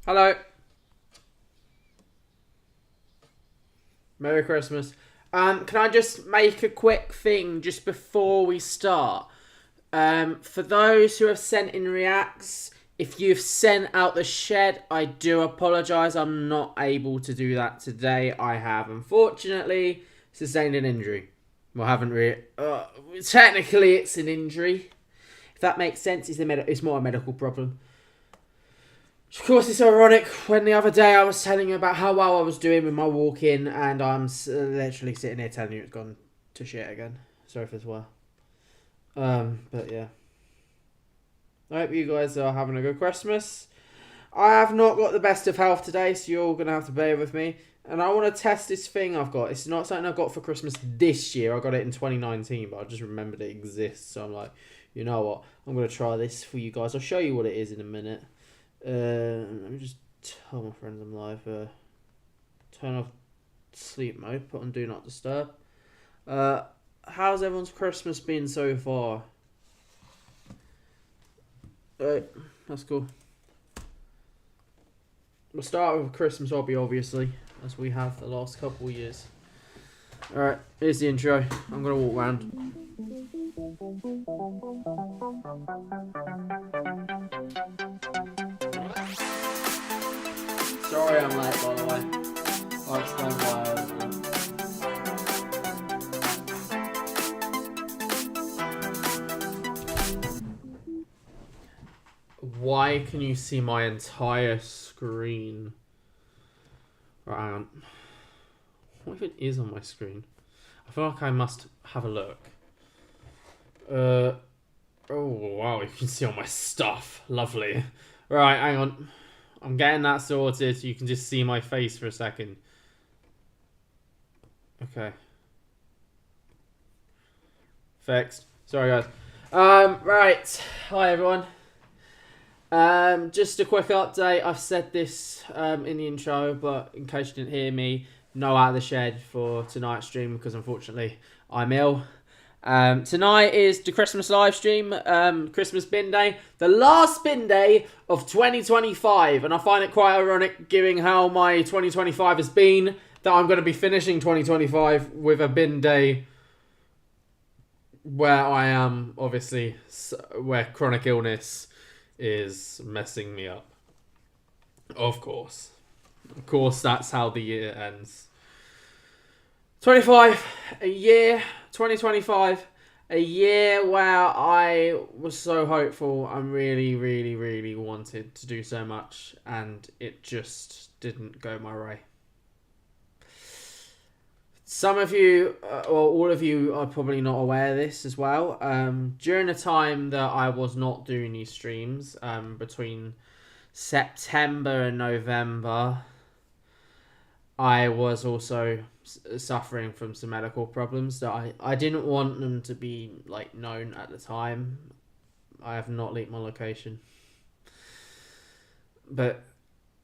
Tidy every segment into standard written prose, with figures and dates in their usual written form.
Hello. Merry Christmas. Can I just make a quick thing just before we start? For those who have sent in reacts, if you've sent out the shed, I do apologise. I'm not able to do that today. I have, unfortunately, sustained an injury. Well, haven't really. Technically, it's an injury. If that makes sense, it's more a medical problem. Of course, it's ironic when the other day I was telling you about how well I was doing with my walk-in, and I'm literally sitting here telling you it's gone to shit again. Sorry for as well. But yeah. I hope you guys are having a good Christmas. I have not got the best of health today, so you're all going to have to bear with me. And I want to test this thing I've got. It's not something I got for Christmas this year. I got it in 2019, but I just remembered it exists. So I'm like, you know what? I'm going to try this for you guys. I'll show you what it is in a minute. Let me just tell my friends I'm live. Turn off sleep mode. Put on do not disturb. How's everyone's Christmas been so far? That's cool. We'll start with Christmas hobby, obviously, as we have the last couple of years. Alright, here's the intro. I'm gonna walk around. Sorry I'm late, by the way. I'll explain why I was late. Why can you see my entire screen? Right, hang on. What if it is on my screen? I feel like I must have a look. Oh, wow, you can see all my stuff. Lovely. Right, hang on. I'm getting that sorted. You can just see my face for a second. Okay. Fixed. Sorry, guys. Right. Hi, everyone. Just a quick update. I've said this in the intro, but in case you didn't hear me, no out of the shed for tonight's stream because unfortunately I'm ill. Tonight is the Christmas live stream, Christmas bin day, the last bin day of 2025, and I find it quite ironic given how my 2025 has been that I'm going to be finishing 2025 with a bin day where I am obviously where chronic illness is messing me up. Of course, that's how the year ends. 2025, a year where I was so hopeful and really wanted to do so much, and it just didn't go my way. Some of you, or all of you, are probably not aware of this as well. During the time that I was not doing these streams, between September and November, I was also suffering from some medical problems that I didn't want them to be like known at the time. I have not leaked my location, but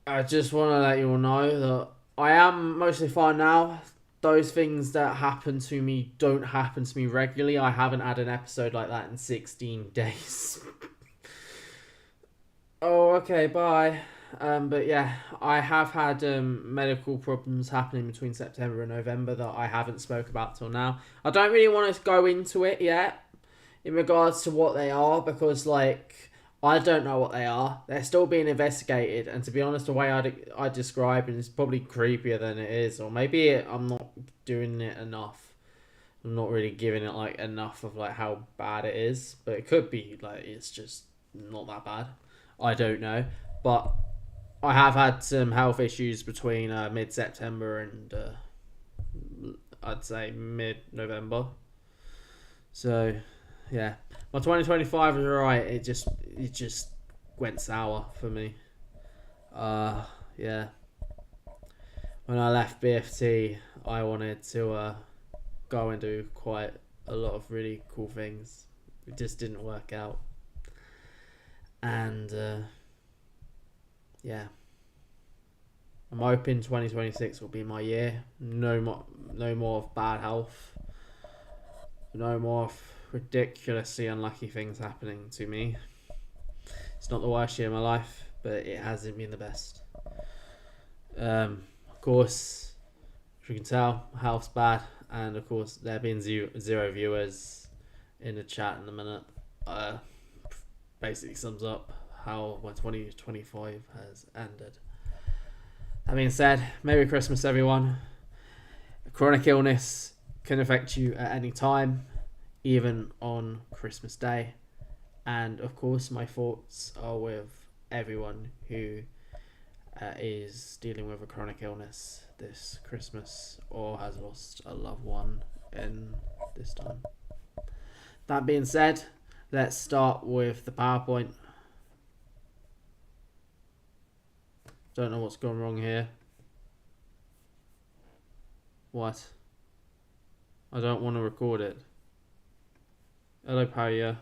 I just want to let you all know that I am mostly fine now. Those things that happen to me don't happen to me regularly. I haven't had an episode like that in 16 days. Oh, okay, bye. But yeah, I have had medical problems happening between September and November that I haven't spoke about till now. I don't really want to go into it yet in regards to what they are because, like, I don't know what they are. They're still being investigated, and to be honest, the way I describe it is probably creepier than it is, or maybe I'm not doing it enough. I'm not really giving it like enough of like how bad it is, but it could be like it's just not that bad. I don't know, but I have had some health issues between mid-September and I'd say mid-November. So yeah, my 2025 was alright. It just went sour for me. Yeah. When I left BFT, I wanted to go and do quite a lot of really cool things. It just didn't work out. And yeah, I'm hoping 2026 will be my year. No more of bad health. No more of ridiculously unlucky things happening to me. It's not the worst year of my life, but it hasn't been the best. Of course, as you can tell, my health's bad, and of course there being zero viewers in the chat in a minute basically sums up how my 2025 has ended. That being said, Merry Christmas everyone. A chronic illness can affect you at any time, even on Christmas Day. And of course my thoughts are with everyone who is dealing with a chronic illness this Christmas or has lost a loved one in this time. That being said, let's start with the PowerPoint. Don't know what's gone wrong here. What? I don't want to record it. Hello, Paya.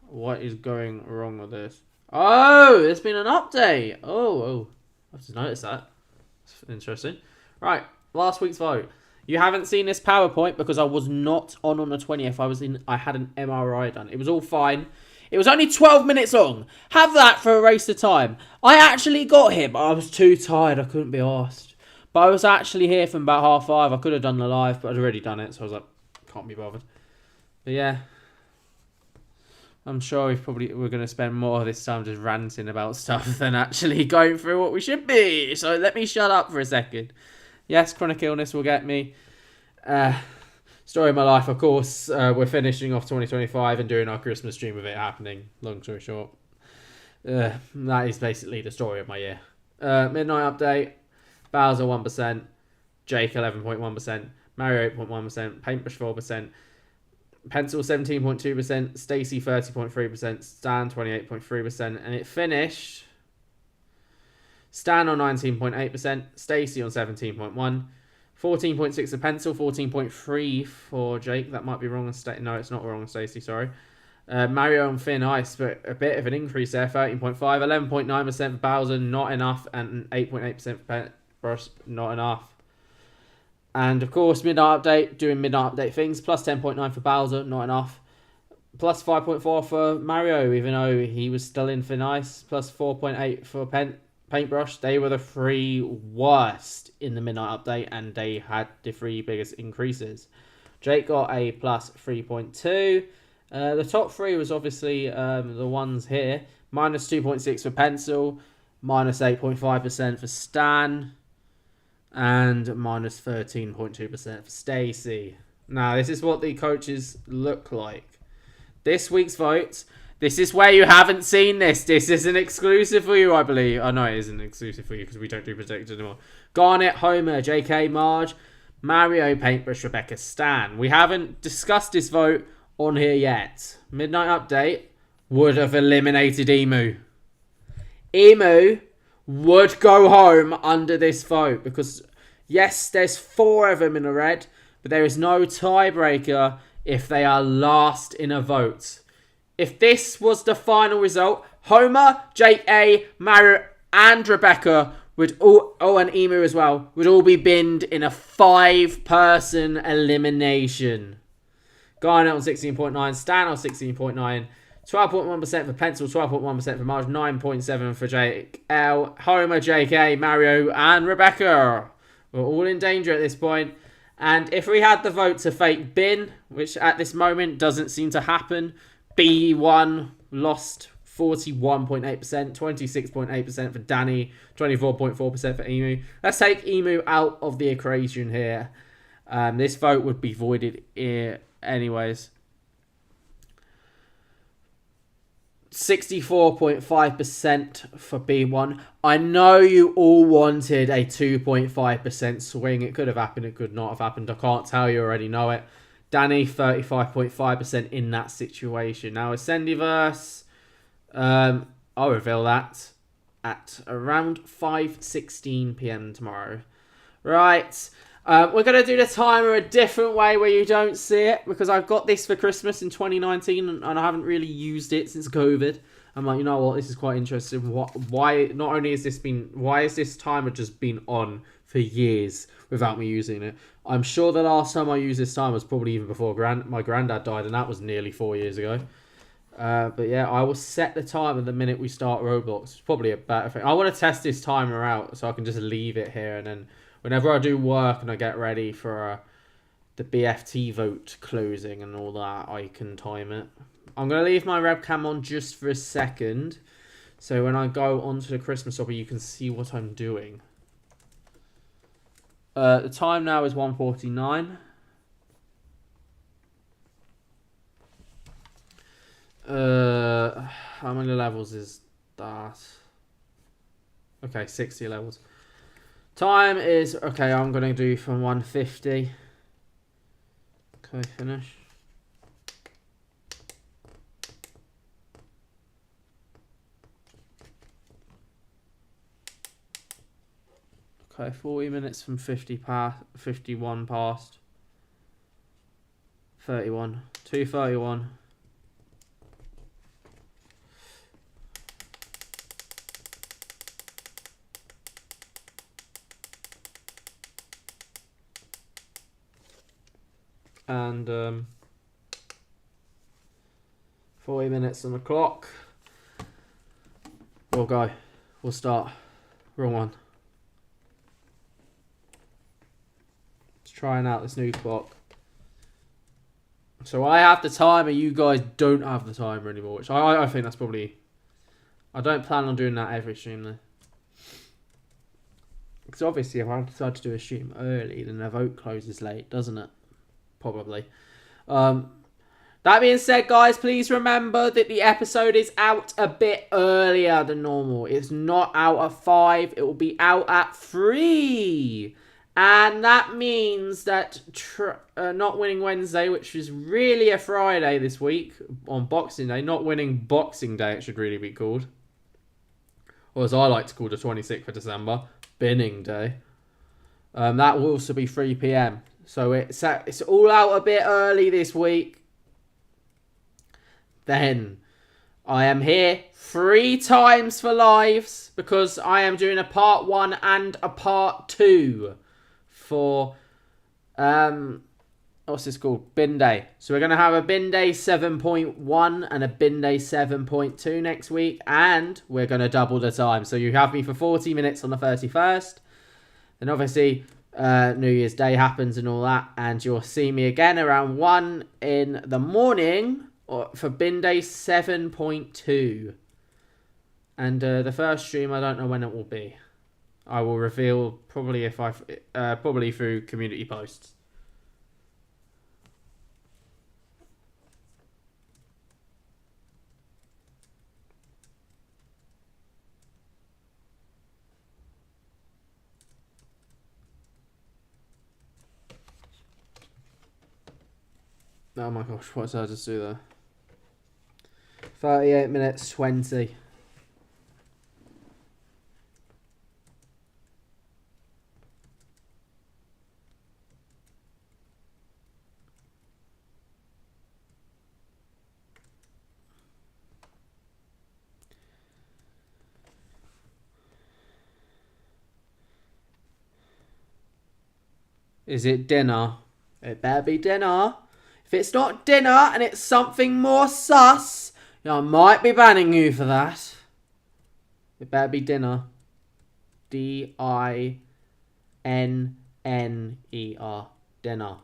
What is going wrong with this? Oh, there's been an update. Oh, I've just noticed that. It's interesting. Right, last week's vote. You haven't seen this PowerPoint because I was not on the 20th. I had an MRI done. It was all fine. It was only 12 minutes long. Have that for a waste of time. I actually got here, but I was too tired. I couldn't be asked. But I was actually here from about 5:30. I could have done the live, but I'd already done it. So I was like, can't be bothered. But yeah. I'm sure we're going to spend more of this time just ranting about stuff than actually going through what we should be. So let me shut up for a second. Yes, chronic illness will get me. Story of my life, of course. We're finishing off 2025 and doing our Christmas stream with it happening. Long story short. That is basically the story of my year. Midnight update. Bowser 1%. Jake 11.1%. Mario 8.1%. Paintbrush 4%. Pencil 17.2%, Stacy 30.3%, Stan 28.3%, and it finished Stan on 19.8%, Stacy on 17.1%, 14.6 for Pencil, 14.3 for Jake. That might be wrong on no, it's not wrong on Stacy, sorry. Mario and Finn Ice, but a bit of an increase there, 13.5%, 11.9% for Bowser, not enough, and 8.8% for Paintbrush, not enough. And of course, Midnight Update, doing Midnight Update things. Plus 10.9 for Bowser, not enough. Plus 5.4 for Mario, even though he was still in Thin Ice. Plus 4.8 for Paintbrush. They were the three worst in the Midnight Update, and they had the three biggest increases. Jake got a plus 3.2. The top three was obviously the ones here. Minus 2.6 for Pencil. Minus 8.5% for Stan. And minus 13.2% for Stacy. Now, this is what the coaches look like. This week's votes. This is where you haven't seen this. This is an exclusive for you, I believe. Oh, no, it isn't exclusive for you because we don't do predictions anymore. Garnet, Homer, JK, Marge, Mario, Paintbrush, Rebecca, Stan. We haven't discussed this vote on here yet. Midnight Update would have eliminated Emu. Emu would go home under this vote because, yes, there's 4 of them in the red, but there is no tiebreaker if they are last in a vote. If this was the final result, Homer, Jake A, Mario, and Rebecca would all, and Emu as well, would all be binned in a 5-person elimination. Garnet on 16.9, Stan on 16.9, 12.1% for Pencil, 12.1% for Marge, 9.7% for Jake L, Homer, JK, Mario, and Rebecca. We're all in danger at this point. And if we had the vote to fake bin, which at this moment doesn't seem to happen, B1 lost 41.8%, 26.8% for Danny, 24.4% for Emu. Let's take Emu out of the equation here. This vote would be voided anyways. 64.5% for B1. I know you all wanted a 2.5% swing. It could have happened. It could not have happened. I can't tell. You already know it. Danny, 35.5% in that situation. Now, Ascendiverse, I'll reveal that at around 5:16 p.m. tomorrow. Right. We're going to do the timer a different way where you don't see it because I've got this for Christmas in 2019 and I haven't really used it since COVID. I'm like, you know what, this is quite interesting. Why not only has this been, why has this timer just been on for years without me using it? I'm sure the last time I used this timer was probably even before my granddad died, and that was nearly 4 years ago. But yeah, I will set the timer the minute we start Roblox. It's probably a better thing. I want to test this timer out so I can just leave it here, and then whenever I do work and I get ready for the BFT vote closing and all that, I can time it. I'm going to leave my webcam on just for a second, so when I go onto the Christmas hopper, you can see what I'm doing. The time now is 1:49. How many levels is that? Okay, 60 levels. Time is, okay, I'm going to do from 150. Okay, finish. Okay, 40 minutes from 51 past. 31. 2:31. And 40 minutes on the clock. We'll go. We'll start. Wrong one. Let's trying out this new clock. So I have the timer, you guys don't have the timer anymore, which I think that's probably... I don't plan on doing that every stream though. Because obviously if I decide to do a stream early, then the vote closes late, doesn't it? Probably. That being said, guys, please remember that the episode is out a bit earlier than normal. It's not out at 5. It will be out at 3. And that means that Not Winning Wednesday, which is really a Friday this week on Boxing Day. Not Winning Boxing Day, it should really be called. Or as I like to call the 26th of December, Binning Day. That will also be 3 PM. So it's all out a bit early this week. Then I am here 3 times for lives because I am doing a part 1 and a part 2 for what's this called? Bin Day. So we're gonna have a Bin Day 7.1 and a Bin Day 7.2 next week, and we're gonna double the time. So you have me for 40 minutes on the 31st. Then obviously New Year's Day happens and all that, and you'll see me again around 1 in the morning for Bin Day 7.2. And the first stream, I don't know when it will be. I will reveal probably probably through community posts. Oh my gosh, what did I just do there? 38 minutes 20. Is it dinner? It better be dinner. If it's not dinner and it's something more sus, I might be banning you for that. It better be dinner. DINNER. Dinner.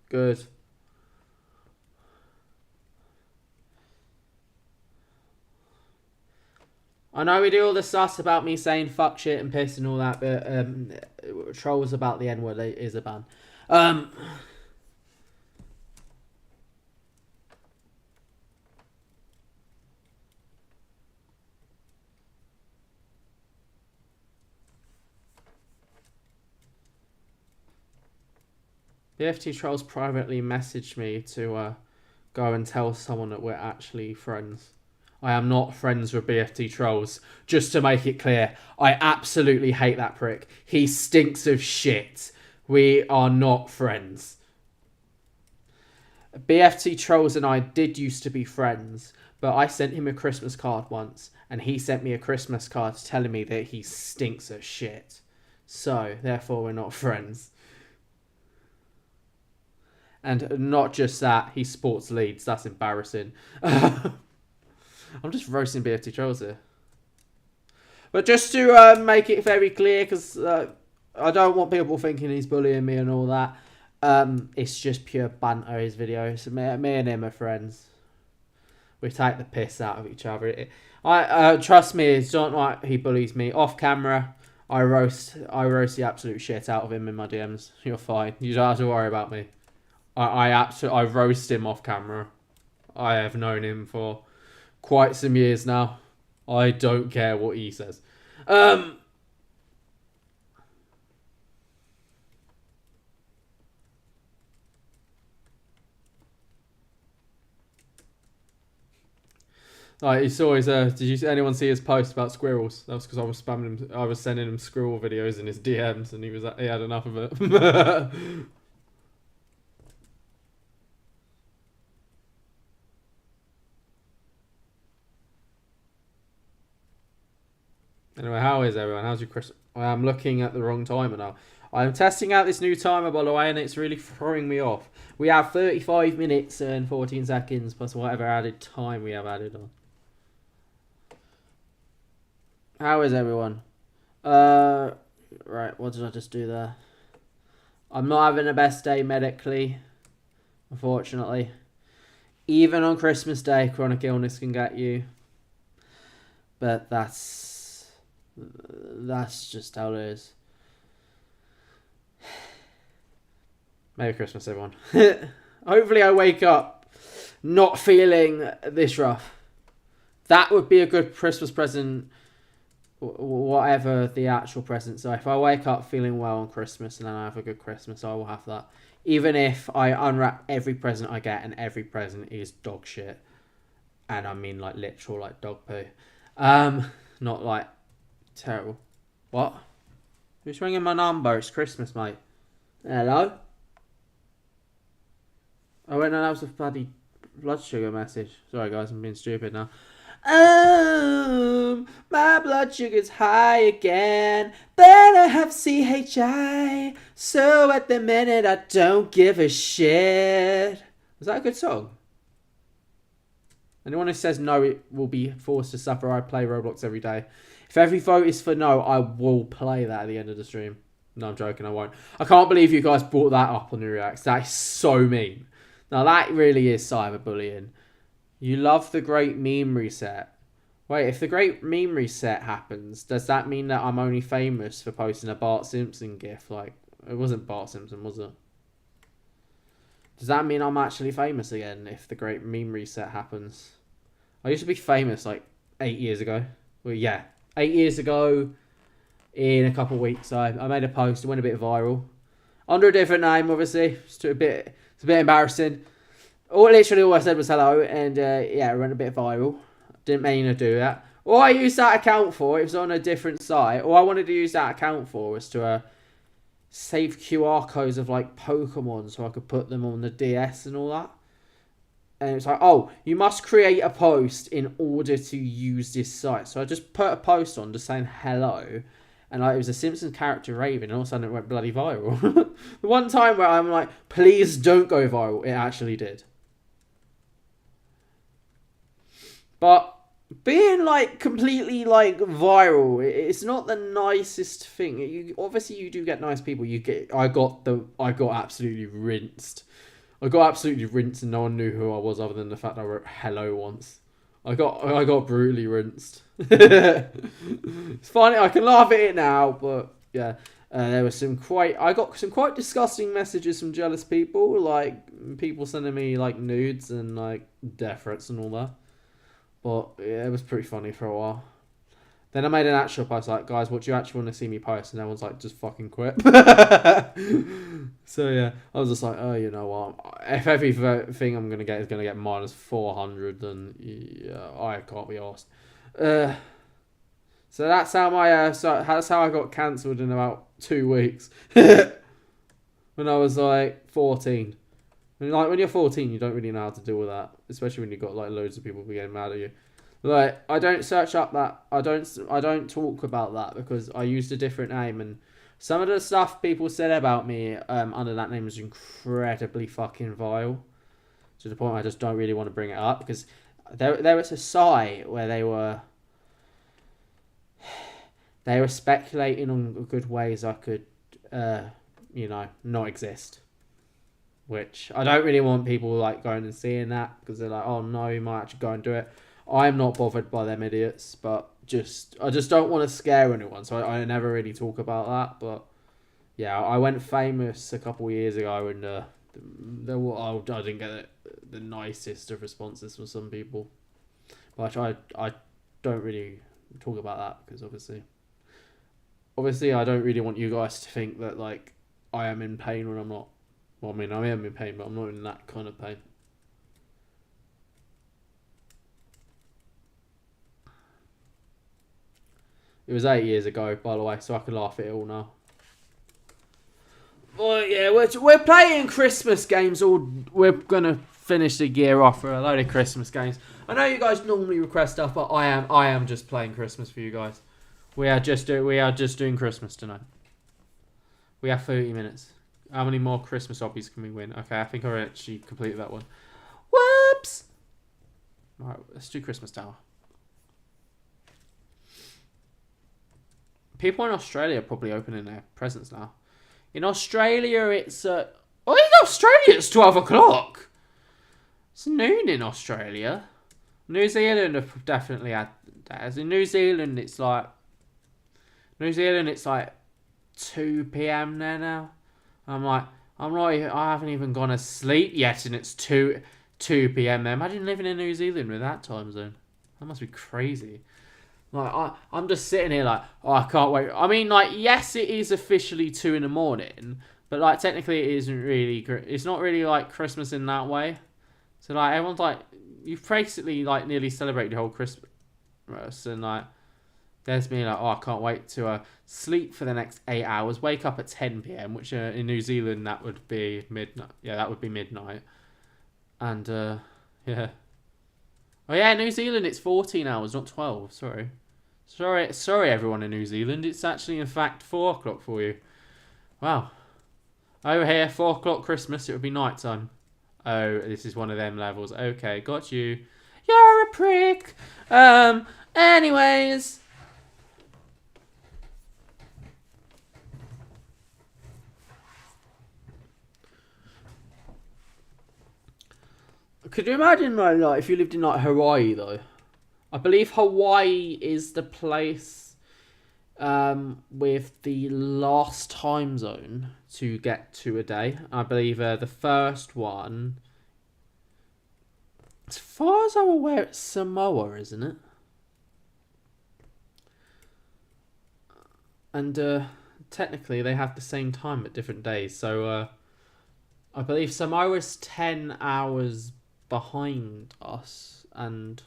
Good. I know we do all the sus about me saying fuck shit and piss and all that, but trolls about the N-word is a ban. BFT trolls privately messaged me to go and tell someone that we're actually friends. I am not friends with BFT trolls. Just to make it clear, I absolutely hate that prick. He stinks of shit. We are not friends. BFT Trolls and I did used to be friends, but I sent him a Christmas card once, and he sent me a Christmas card telling me that he stinks of shit. So, therefore, we're not friends. And not just that, he sports Leeds. That's embarrassing. I'm just roasting BFT Trolls here. But just to make it very clear, because I don't want people thinking he's bullying me and all that. It's just pure banter, his videos. Me and him are friends. We take the piss out of each other. Trust me, it's not like he bullies me. Off camera, I roast the absolute shit out of him in my DMs. You're fine. You don't have to worry about me. I roast him off camera. I have known him for quite some years now. I don't care what he says. Like, he's always did anyone see his post about squirrels? That was because I was spamming him. I was sending him squirrel videos in his DMs, and he had enough of it. Anyway, how is everyone? How's your Christmas? I'm looking at the wrong timer now. I'm testing out this new timer, by the way, and it's really throwing me off. We have 35 minutes and 14 seconds plus whatever added time we have added on. How is everyone? Right, what did I just do there? I'm not having the best day medically, unfortunately. Even on Christmas Day, chronic illness can get you. But that's just how it is. Merry Christmas, everyone. Hopefully I wake up not feeling this rough. That would be a good Christmas present, whatever the actual presents are. If I wake up feeling well on Christmas and then I have a good Christmas, I will have that. Even if I unwrap every present I get and every present is dog shit. And I mean like literal like dog poo. Not like terrible. What? Who's ringing my number? It's Christmas, mate. Hello? Oh wait, no, that was a bloody blood sugar message. Sorry guys, I'm being stupid now. My blood sugar's high again, but I have CHI, so at the minute I don't give a shit. Was that a good song? Anyone who says no, it will be forced to suffer. I play Roblox every day. If every vote is for no, I will play that at the end of the stream. No, I'm joking, I won't. I can't believe you guys brought that up on the reacts. That is so mean. Now, that really is cyberbullying. You love the great meme reset. Wait, if the great meme reset happens, does that mean that I'm only famous for posting a Bart Simpson gif? Like, it wasn't Bart Simpson, was it? Does that mean I'm actually famous again if the great meme reset happens? I used to be famous like 8 years ago. Well, yeah, 8 years ago in a couple of weeks. I made a post. It went a bit viral. Under a different name, obviously. It's a bit embarrassing. Literally all I said was hello, and yeah, it went a bit viral. Didn't mean to do that. All I used that account for, it was on a different site. All I wanted to use that account for was to save QR codes of like Pokemon so I could put them on the DS and all that. And it's like, oh, you must create a post in order to use this site. So I just put a post on just saying hello. And like, it was a Simpsons character Raven, and all of a sudden it went bloody viral. The one time where I'm like, please don't go viral, it actually did. But being like completely like viral, it's not the nicest thing. Obviously you do get nice people. I got absolutely rinsed. I got absolutely rinsed, and no one knew who I was other than the fact I wrote hello once. I got brutally rinsed. It's funny, I can laugh at it now, but yeah. There was I got some quite disgusting messages from jealous people, like people sending me like nudes and like death threats and all that. But yeah, it was pretty funny for a while. Then I made an actual post like, guys, what do you actually want to see me post? And everyone's like, just fucking quit. So yeah, I was just like, oh, you know what? If everything I'm going to get is going to get minus 400, then yeah, I can't be arsed. So that's how that's how I got cancelled in about 2 weeks. When I was like 14. Like when you're 14, you don't really know how to deal with that, especially when you've got like loads of people getting mad at you. Like I don't search up that. I don't talk about that because I used a different name, and some of the stuff people said about me under that name was incredibly fucking vile. To the point I just don't really want to bring it up because there was a site where they were speculating on good ways I could not exist. Which I don't really want people like going and seeing that because they're like, oh no, you might actually go and do it. I'm not bothered by them idiots, but I just don't want to scare anyone, so I never really talk about that. But yeah, I went famous a couple of years ago, and I didn't get the nicest of responses from some people. But I don't really talk about that because obviously I don't really want you guys to think that like I am in pain when I'm not. Well, I mean, I am in pain, but I'm not in that kind of pain. It was 8 years ago, by the way, so I can laugh at it all now. Well, yeah, we're playing Christmas games. We're gonna finish the year off with a load of Christmas games. I know you guys normally request stuff, but I am just playing Christmas for you guys. We are just doing Christmas tonight. We have 30 minutes. How many more Christmas hobbies can we win? Okay, I think I actually completed that one. Whoops! Alright, let's do Christmas Tower. People in Australia are probably opening their presents now. In Australia, it's... in Australia, it's 12 o'clock! It's noon in Australia. New Zealand have definitely had that. As in New Zealand, it's like 2 p.m. there now. I haven't even gone to sleep yet, and it's 2 p.m. there. Imagine living in New Zealand with that time zone. That must be crazy. Like I'm just sitting here like, oh, I can't wait. I mean, like, yes, it is officially 2 in the morning, but like technically it isn't really. It's not really like Christmas in that way. So like everyone's like, you've basically like nearly celebrated your whole Christmas, and like. There's me like, oh, I can't wait to sleep for the next 8 hours, wake up at 10 p.m, which in New Zealand, that would be midnight. Yeah, that would be midnight. And, yeah. Oh, yeah, New Zealand, it's 14 hours, not 12. Sorry, everyone in New Zealand. It's actually, in fact, 4 o'clock for you. Wow. Over here, 4 o'clock Christmas, it would be night time. Oh, this is one of them levels. Okay, got you. You're a prick. Anyways... Could you imagine, like, if you lived in, like, Hawaii, though? I believe Hawaii is the place with the last time zone to get to a day. I believe the first one, as far as I'm aware, it's Samoa, isn't it? And technically, they have the same time at different days. So I believe Samoa is 10 hours behind us, and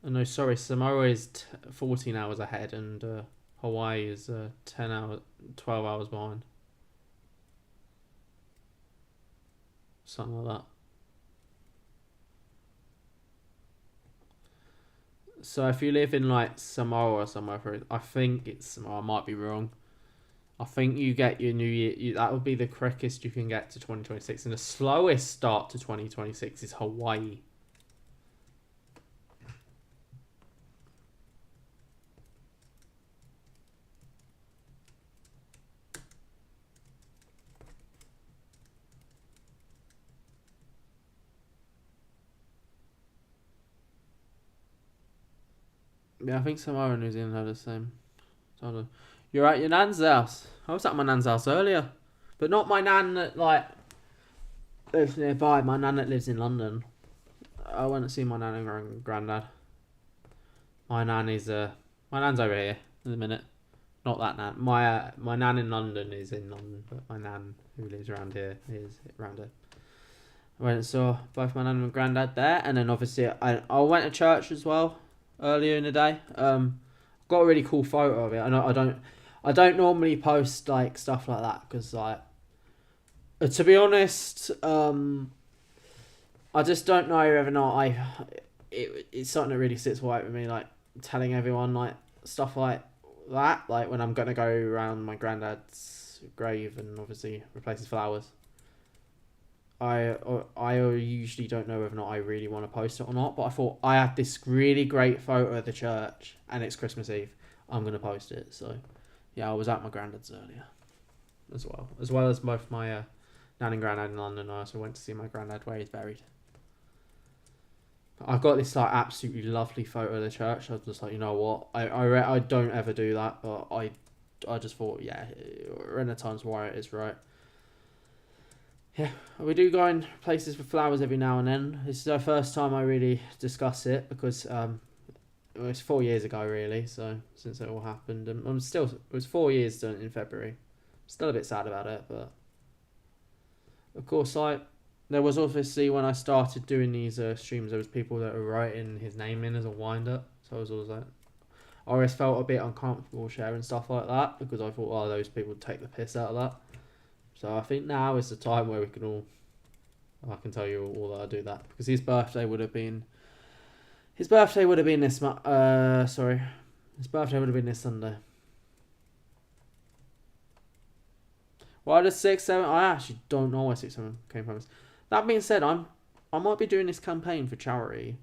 no, sorry, Samoa is 14 hours ahead, and Hawaii is 12 hours behind, something like that. So if you live in like Samoa or somewhere, I think it's Samoa, I might be wrong. I think you get your New Year. That would be the quickest you can get to 2026, and the slowest start to 2026 is Hawaii. Yeah, I think Samoa and New Zealand have the same. You're at your nan's house. I was at my nan's house earlier. But not my nan that, like, lives nearby. My nan that lives in London. I went to see my nan and granddad. My nan's over here in a minute. Not that nan. My nan in London is in London, but my nan who lives around here is around here. I went and saw both my nan and granddad there, and then obviously I went to church as well earlier in the day. Got a really cool photo of it. I don't normally post like stuff like that because like To be honest, I just don't know whether or not it's something that really sits right with me, like telling everyone like stuff like that, like when I'm gonna go around my granddad's grave and obviously replace his flowers. I usually don't know whether or not I really want to post it or not, but I thought I had this really great photo of the church and it's Christmas Eve. I'm gonna post it. So yeah, I was at my granddad's earlier as well as both my nan and granddad in London. I also went to see my granddad where he's buried. I've got this like absolutely lovely photo of the church. I was just like, you know what, I don't ever do that, but I just thought, yeah, we're in a times where it is right. Yeah, we do go in places with flowers every now and then. This is the first time I really discuss it because it was 4 years ago really. So since it all happened, and it was 4 years done in February. Still a bit sad about it, but of course, there was obviously when I started doing these streams, there was people that were writing his name in as a wind up. So I was always like, I always felt a bit uncomfortable sharing stuff like that because I thought, oh, those people would take the piss out of that. So I think now is the time where we can all, I can tell you all that I do that because his birthday would have been this his birthday would have been this Sunday. Why does 6-7? I actually don't know where 6-7 came from. That being said, I might be doing this campaign for charity,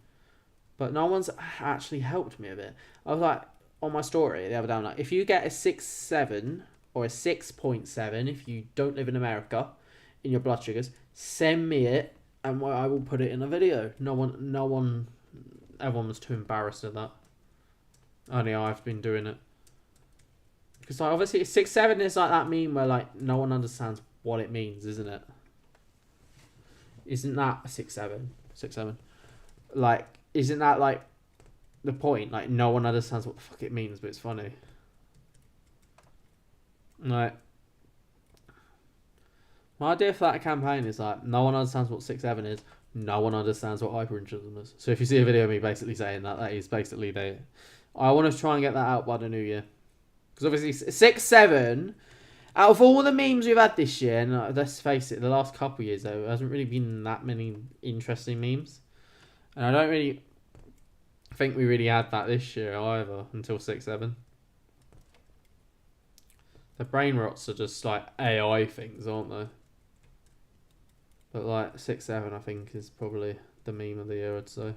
but no one's actually helped me a bit. I was like on my story the other day, like if you get a 6-7 or a 6.7 if you don't live in America in your blood sugars, send me it and I will put it in a video. Everyone was too embarrassed at that. Only I've been doing it. Because like, obviously 6-7 is like that meme where like no one understands what it means, isn't it? Isn't that a 6-7? 6-7. Like, isn't that like the point? Like no one understands what the fuck it means, but it's funny. Like, my idea for that campaign is like, no one understands what 6-7 is. No one understands what hyperinsulinism is. So if you see a video of me basically saying that, that is basically the... I want to try and get that out by the new year. Because obviously 6-7, out of all the memes we've had this year, and let's face it, the last couple of years though, there hasn't really been that many interesting memes. And I don't really think we really had that this year either, until 6-7. The brain rots are just like AI things, aren't they? But like 6-7 I think is probably the meme of the year, I'd say.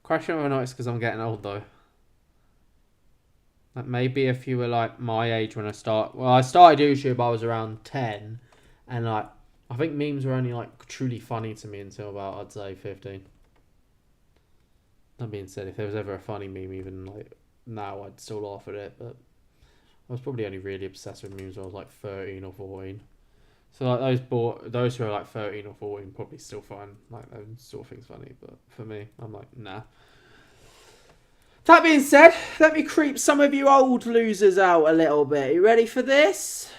Question whether or not it's because I'm getting old though. Like maybe if you were like my age when I started YouTube, I was around 10, and like I think memes were only like truly funny to me until about I'd say 15. That being said, if there was ever a funny meme even like now, I'd still laugh at it, but I was probably only really obsessed with memes when I was like 13 or 14. So like those who are like 13 or 14 probably still find like those sort of things funny, but for me, I'm like, nah. That being said, let me creep some of you old losers out a little bit. You ready for this?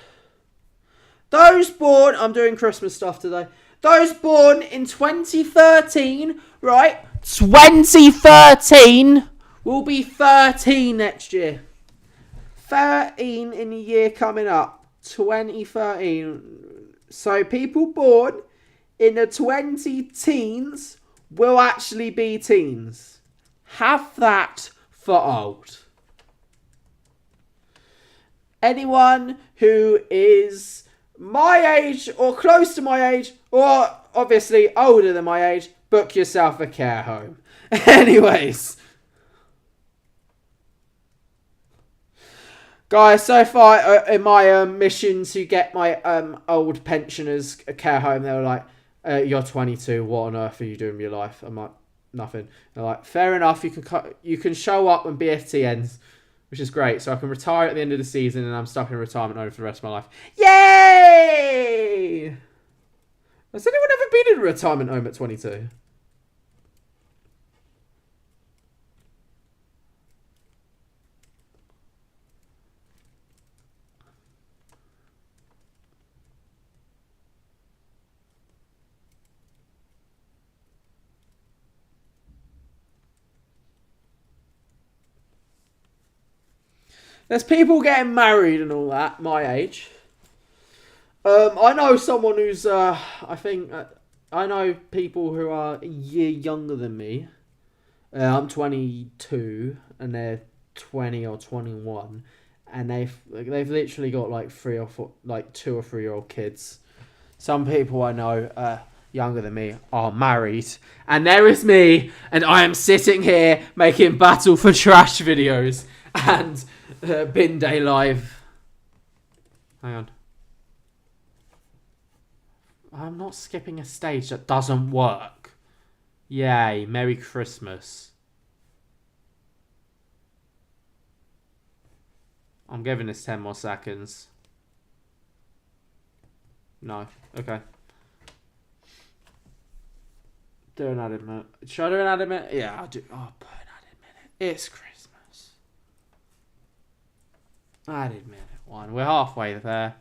Those born... I'm doing Christmas stuff today. Those born in 2013, right? 2013 will be 13 next year. 13 in the year coming up. 2013. So people born in the 20 teens will actually be teens. Have that for old. Anyone who is my age or close to my age or obviously older than my age, book yourself a care home. Anyways. Guys, so far in my mission to get my old pensioners a care home, they were like, you're 22, what on earth are you doing with your life? I'm like, nothing. They're like, fair enough, you can show up when BFT ends, which is great. So I can retire at the end of the season and I'm stuck in retirement home for the rest of my life. Yay! Yay! Has anyone ever been in a retirement home at 22? There's people getting married and all that, my age. I know someone who's, I know people who are a year younger than me. I'm 22 and they're 20 or 21. And they've literally got like 2 or 3 year old kids. Some people I know, younger than me, are married. And there is me, and I am sitting here making Battle for Trash videos and Bin Day Live. Hang on. I'm not skipping a stage that doesn't work. Yay, Merry Christmas. I'm giving this 10 more seconds. No. Okay. Do an added minute. Should I do an added minute? Yeah, I'll do. Oh, put an added minute. It's Christmas. Added minute 1. We're halfway there.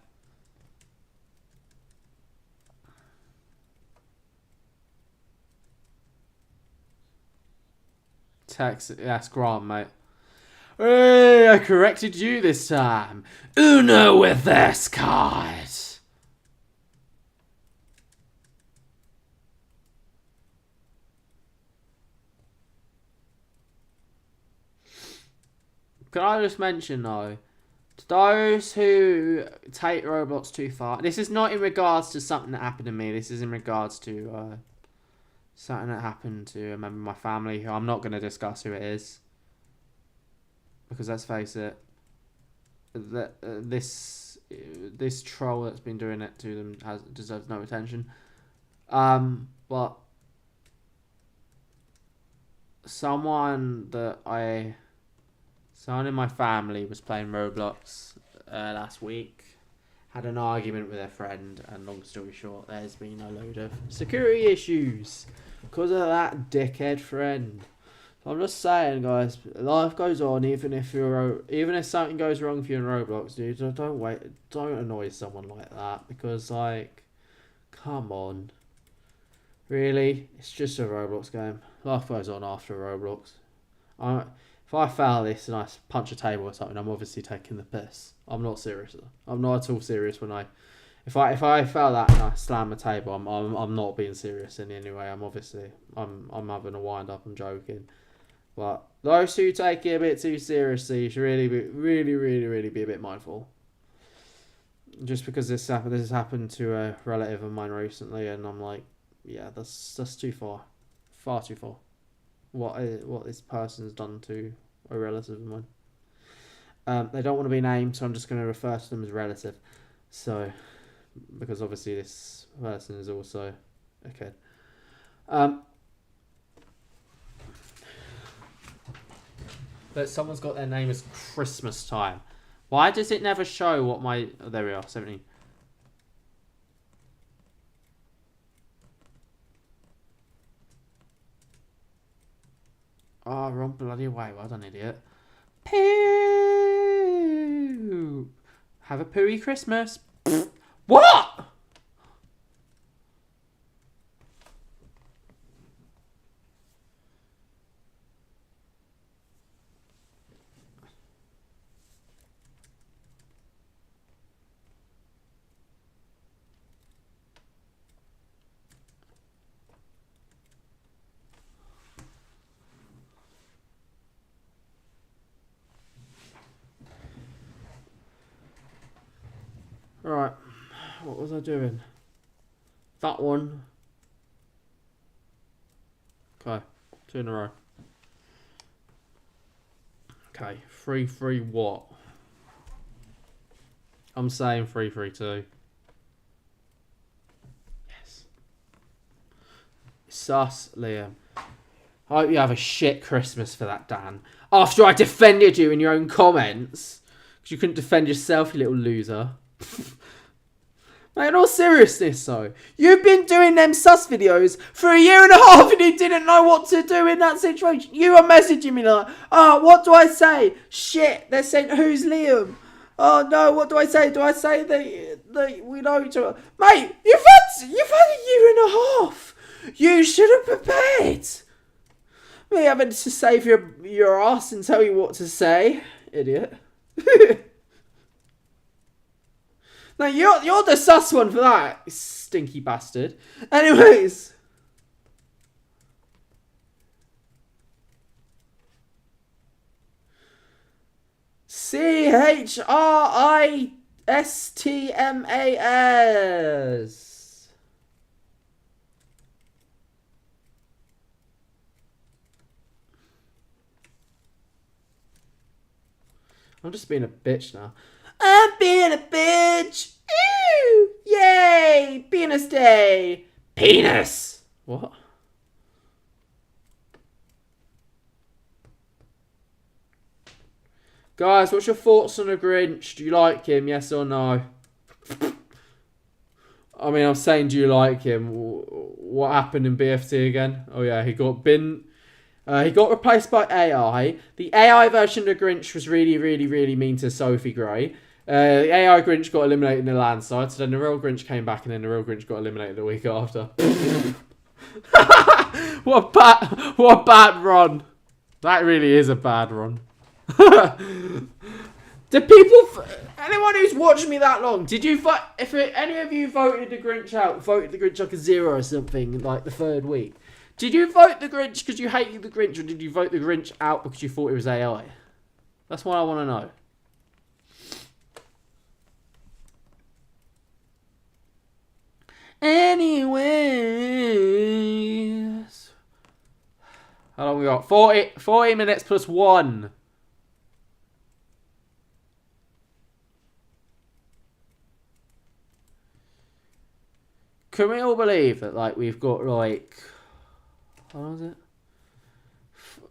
Text. That's Grant, mate. Hey, I corrected you this time. Uno with this card. Can I just mention, though, to those who take Roblox too far, this is not in regards to something that happened to me. This is in regards to something that happened to a member of my family who I'm not going to discuss who it is. Because let's face it, this troll that's been doing it to them deserves no attention. But someone in my family was playing Roblox last week, had an argument with their friend, and long story short, there's been a load of security issues because of that dickhead friend. So I'm just saying, guys, life goes on. Even if something goes wrong for you in Roblox, dude, don't annoy someone like that, because, like, come on, really, it's just a Roblox game. Life goes on after Roblox. If I fail this and I punch a table or something, I'm obviously taking the piss. I'm not serious. I'm not at all serious when if I fail that and I slam a table, I'm not being serious in any way. I'm having a wind up. I'm joking. But those who take it a bit too seriously should really be a bit mindful. Just because this has happened to a relative of mine recently, and I'm like, yeah, that's too far too far. What this person's done to a relative of mine. They don't want to be named, so I'm just going to refer to them as relative. So, because obviously this person is also a kid. But someone's got their name as Christmas time. Why does it never show what my... Oh, there we are, 17. Oh, wrong bloody way. Well done, idiot. Poo! Have a pooey Christmas. What? Right. What was I doing? That one. Okay. 2 in a row. Okay. 3-3 what? I'm saying 3-3-2. Yes. Sus, Liam. I hope you have a shit Christmas for that, Dan. After I defended you in your own comments. Because you couldn't defend yourself, you little loser. Like, in all seriousness though, you've been doing them sus videos for a year and a half and you didn't know what to do in that situation. You were messaging me like, oh, what do I say? Shit, they're saying, who's Liam? Oh no, what do I say? Do I say that we know each other? Mate, you've had a year and a half. You should have prepared. Me having to save your ass and tell you what to say. Idiot. No, you're the sus one for that, you stinky bastard. Anyways. CHRISTMAS. I'm just being a bitch now. I'm being a bitch. Ew! Yay! Penis day. Penis. What? Guys, what's your thoughts on the Grinch? Do you like him? Yes or no? I mean, I'm saying, do you like him? What happened in BFT again? Oh yeah, he got replaced by AI. The AI version of the Grinch was really, really, really mean to Sophie Gray. The AI Grinch got eliminated in the landslide, so then the real Grinch came back, and then the real Grinch got eliminated the week after. What a bad run. That really is a bad run. Do people, anyone who's watched me that long, did you vote, if any of you voted the Grinch out, voted the Grinch like a 0 or something, like the 3rd week, did you vote the Grinch because you hated the Grinch, or did you vote the Grinch out because you thought it was AI? That's what I want to know. Anyways. How long we got? 40 minutes plus 1. Can we all believe that, like, we've got, like, how long is it?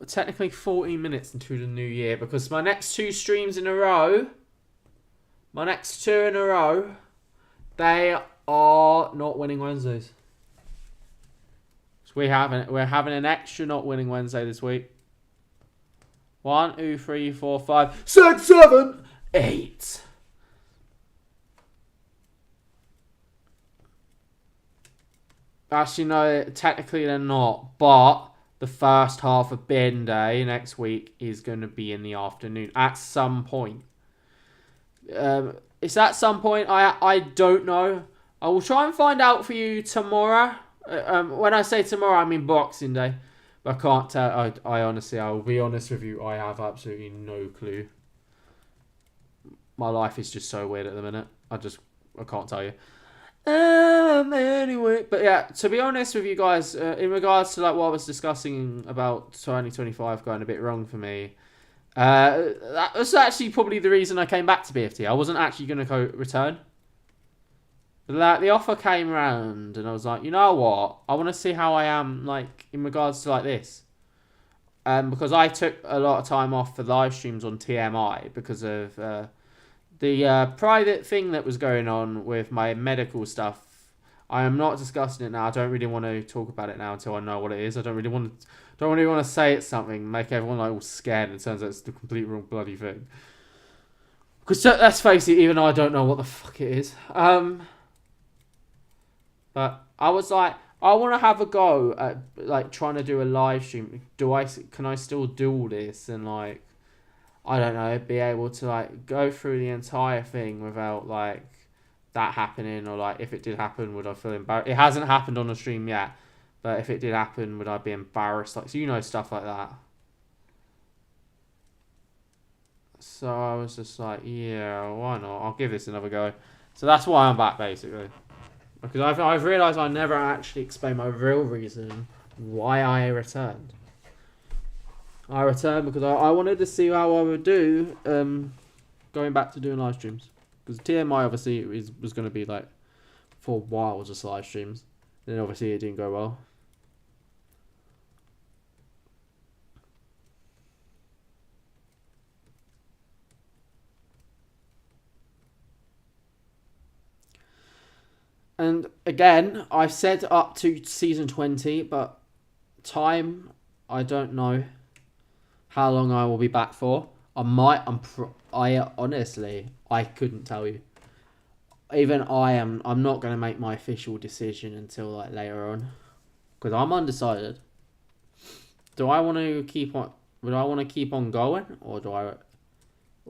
Technically 14 minutes into the new year, because my next 2 streams in a row, they are not winning Wednesdays. So we're having an extra not winning Wednesday this week. 1, 2, 3, 4, 5, 6, 7, 8. Actually, no, technically they're not. But the first half of bin day next week is going to be in the afternoon at some point. It's at some point. I don't know. I will try and find out for you tomorrow. When I say tomorrow, I mean Boxing Day. But I can't tell. I honestly, I will be honest with you. I have absolutely no clue. My life is just so weird at the minute. I can't tell you. Anyway, but yeah, to be honest with you guys, in regards to like what I was discussing about 2025 going a bit wrong for me, that was actually probably the reason I came back to BFT. I wasn't actually going to go return. Like, the offer came around and I was like, you know what? I want to see how I am, like, in regards to, like, this. Because I took a lot of time off for live streams on TMI because of the private thing that was going on with my medical stuff. I am not discussing it now. I don't really want to talk about it now until I know what it is. I don't really want to say it's something, make everyone like all scared, and it turns out it's the complete wrong bloody thing. Because let's face it, even though I don't know what the fuck it is. But I was like, I want to have a go at like trying to do a live stream. Can I still do all this and like, I don't know, be able to like go through the entire thing without like that happening, or like if it did happen, would I feel embarrassed? It hasn't happened on the stream yet, but if it did happen, would I be embarrassed? Like, so you know, stuff like that. So I was just like, yeah, why not? I'll give this another go. So that's why I'm back, basically. Because I've realised I never actually explained my real reason why I returned. I returned because I wanted to see how I would do going back to doing live streams. Because TMI obviously was going to be like for a while just live streams. Then obviously it didn't go well. And again, I've said up to season 20, but time, I don't know how long I will be back for. Honestly, I couldn't tell you. Even I'm not going to make my official decision until like later on. Because I'm undecided. Do I want to keep on, would I want to keep on going? Or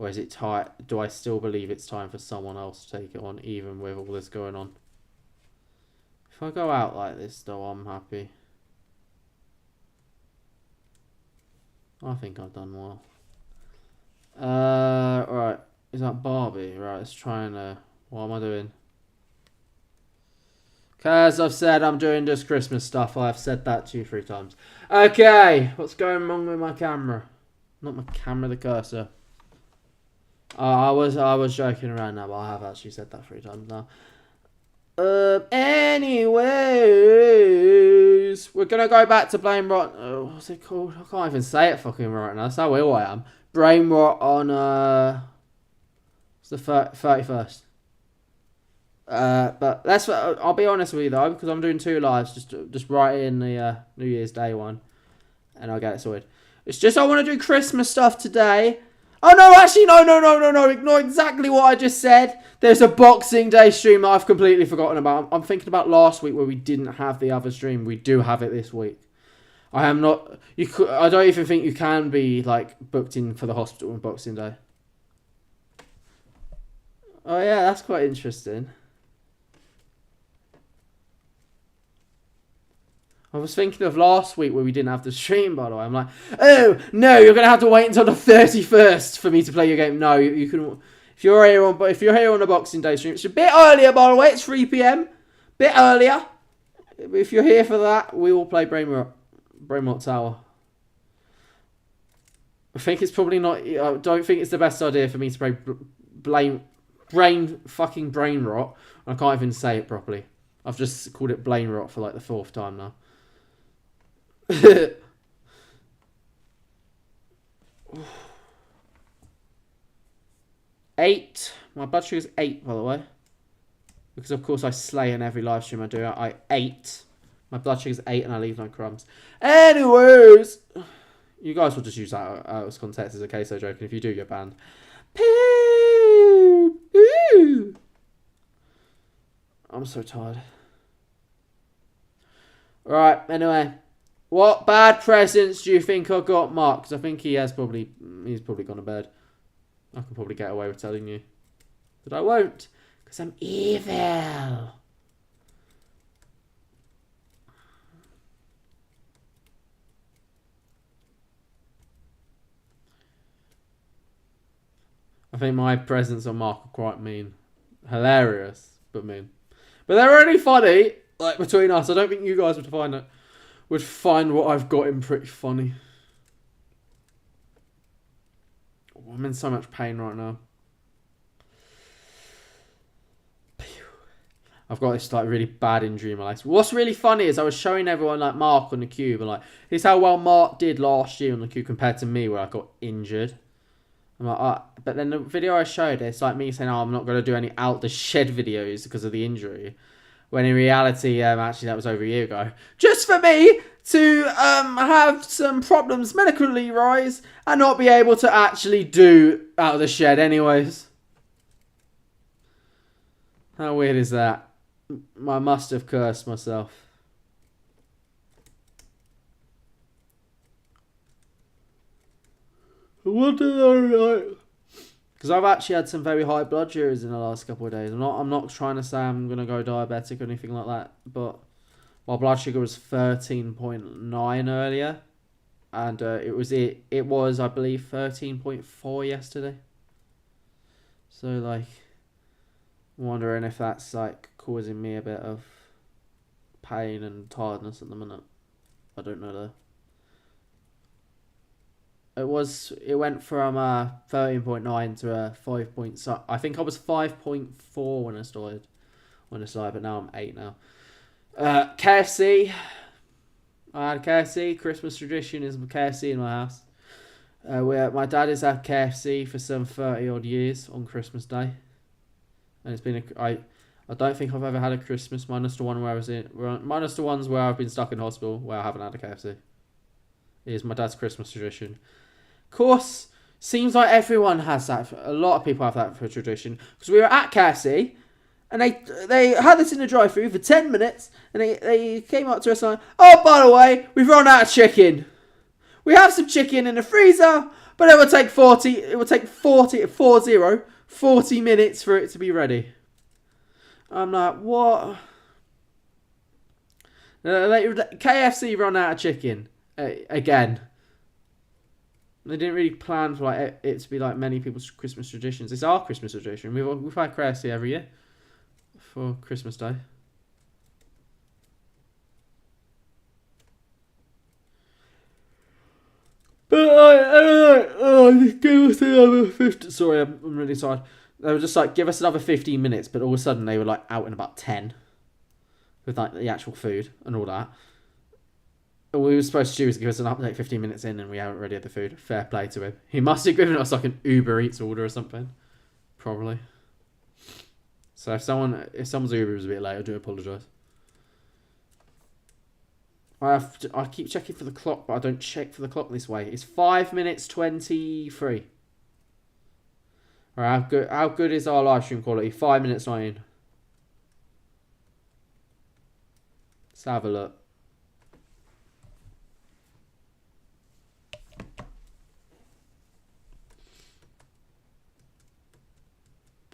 is it time, do I still believe it's time for someone else to take it on, even with all this going on? If I go out like this though, I'm happy. I think I've done well. Right. Is that Barbie? Right, let's try and, what am I doing? As I've said, I'm doing just Christmas stuff. I've said that 2-3 times. Okay, what's going wrong with my camera? Not my camera, the cursor. I was joking around now, but I have actually said that 3 times now. Anyways, we're gonna go back to Brain Rot. What's it called? I can't even say it fucking right now. That's how ill I am. Brain Rot on it's the 31st. But I'll be honest with you though, because I'm doing 2 lives. Just write in the New Year's Day one, and I'll get it sorted. It's just I want to do Christmas stuff today. Oh no, actually no. Ignore exactly what I just said. There's a Boxing Day stream that I've completely forgotten about. I'm thinking about last week where we didn't have the other stream. We do have it this week. I am not. I don't even think you can be like booked in for the hospital on Boxing Day. Oh yeah, that's quite interesting. I was thinking of last week where we didn't have the stream, by the way. I'm like, oh, no, you're going to have to wait until the 31st for me to play your game. No, you can... If you're here on the Boxing Day stream, it's a bit earlier, by the way. It's 3 PM. Bit earlier. If you're here for that, we will play Brain Rot Tower. I think it's probably not... I don't think it's the best idea for me to play Brain Rot. I can't even say it properly. I've just called it Brain Rot for like the 4th time now. 8. My blood sugar's 8, by the way. Because of course I slay in every live stream I do. I 8. My blood sugar's 8 and I leave no crumbs. Anyways, you guys will just use that out of context as a queso joke, and if you do, you're banned. Ooh. I'm so tired. Right, anyway. What bad presents do you think I got, Mark? Because I think he's probably gone to bed. I can probably get away with telling you. But I won't. Because I'm evil. I think my presents on Mark are quite mean. Hilarious, but mean. But they're only funny, like, between us. I don't think you guys would find what I've got him pretty funny. Oh, I'm in so much pain right now. I've got this like really bad injury in my legs. What's really funny is I was showing everyone like Mark on the cube and like, here's how well Mark did last year on the cube compared to me where I got injured. I'm like, but then the video I showed, it's like me saying, oh, I'm not going to do any out the shed videos because of the injury. When in reality, actually that was over a year ago. Just for me to have some problems medically rise and not be able to actually do out of the shed anyways. How weird is that? I must have cursed myself. What did I like? Because I've actually had some very high blood sugars in the last couple of days. I'm not trying to say I'm gonna go diabetic or anything like that, but my blood sugar was 13.9 earlier, and it was I believe 13.4 yesterday. So like, I'm wondering if that's like causing me a bit of pain and tiredness at the minute. I don't know though. It went from 13.9 to a 5 point. So I think I was 5.4 when I started, but now I'm 8 now. KFC. I had KFC. Christmas tradition is KFC in my house. My dad has had KFC for some 30 odd years on Christmas Day, and it's been I I don't think I've ever had a Christmas minus the one where I was minus the ones where I've been stuck in hospital where I haven't had a KFC. It is my dad's Christmas tradition. Of course, seems like everyone has that. A lot of people have that for a tradition. Because we were at KFC, and they had this in the drive-thru for 10 minutes, and they came up to us and like, oh, by the way, we've run out of chicken. We have some chicken in the freezer, but it will take 40 minutes for it to be ready. I'm like, what? KFC run out of chicken again. They didn't really plan for like it to be like many people's Christmas traditions. It's our Christmas tradition. We've had KFC every year for Christmas Day. But just give us another 50. Sorry, I'm really tired. They were just like, give us another 15 minutes, but all of a sudden they were like out in about 10 with like the actual food and all that. All we were supposed to do was give us an update 15 minutes in, and we haven't already had the food. Fair play to him. He must have given us like an Uber Eats order or something, probably. So if someone's Uber is a bit late, I do apologise. I keep checking for the clock, but I don't check for the clock this way. It's 5 minutes 23. Alright, how good is our live stream quality? 5 minutes 9. Let's have a look.